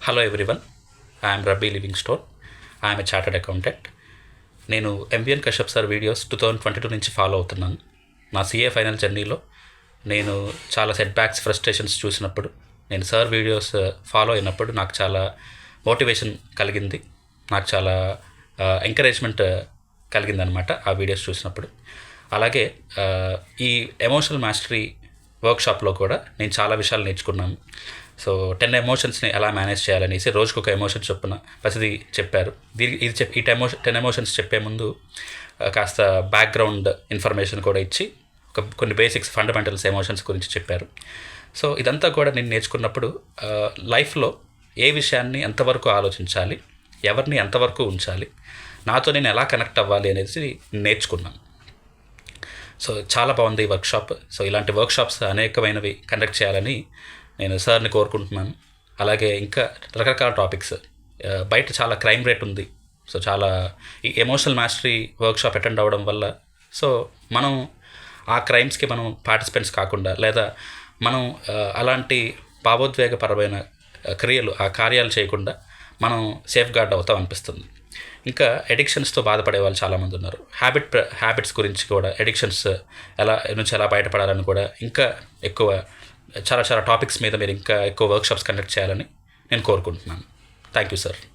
Hello everyone, I'm rabi living stone. I'm a chartered accountant. నేను MVN Kashyap sir videos 2022 నుంచి follow అవుతున్నాను. నా CA final జర్నీలో నేను చాలా సెట్ బ్యాక్స్, ఫ్రస్ట్రేషన్స్ చూసినప్పుడు, నేను సార్ వీడియోస్ ఫాలో అయినప్పుడు నాకు చాలా మోటివేషన్ కలిగింది. నాకు చాలా ఎంకరేజ్మెంట్ కలిగిందనమాట ఆ వీడియోస్ చూసినప్పుడు. అలాగే ఈ ఎమోషనల్ మాస్టరీ వర్క్షాప్లో కూడా నేను చాలా విషయాలు నేర్చుకున్నాను. సో 10 ఎమోషన్స్ని ఎలా మేనేజ్ చేయాలనేసి రోజుకు ఒక ఎమోషన్ చొప్పున ప్రతిదీ చెప్పారు. ఈ 10 ఎమోషన్స్ చెప్పే ముందు కాస్త బ్యాక్గ్రౌండ్ ఇన్ఫర్మేషన్ కూడా ఇచ్చి కొన్ని బేసిక్స్, ఫండమెంటల్స్ ఎమోషన్స్ గురించి చెప్పారు. సో ఇదంతా కూడా నేను నేర్చుకున్నప్పుడు లైఫ్లో ఏ విషయాన్ని ఎంతవరకు ఆలోచించాలి, ఎవరిని ఎంతవరకు ఉంచాలి, నాతో నేను ఎలా కనెక్ట్ అవ్వాలి అనేది నేర్చుకున్నాను. సో చాలా బాగుంది ఈ వర్క్షాప్. సో ఇలాంటి వర్క్షాప్స్ అనేకమైనవి కండక్ట్ చేయాలని నేను సార్ని కోరుకుంటున్నాను. అలాగే ఇంకా రకరకాల టాపిక్స్, బయట చాలా క్రైమ్ రేట్ ఉంది. సో చాలా ఈ ఎమోషనల్ మాస్టరీ వర్క్షాప్ అటెండ్ అవ్వడం వల్ల సో మనం ఆ క్రైమ్స్కి మనం పార్టిసిపెంట్స్ కాకుండా, లేదా మనం అలాంటి భావోద్వేగపరమైన కార్యాలు చేయకుండా మనం సేఫ్ గార్డ్ అవుతాం అనిపిస్తుంది. ఇంకా ఎడిక్షన్స్తో బాధపడే వాళ్ళు చాలామంది ఉన్నారు. హ్యాబిట్స్ గురించి కూడా, ఎడిక్షన్స్ ఎలా బయటపడాలని కూడా ఇంకా ఎక్కువ చాలా టాపిక్స్ మీద మీరు ఇంకా ఎక్కువ వర్క్షాప్స్ కండక్ట్ చేయాలని నేను కోరుకుంటున్నాను. Thank you sir.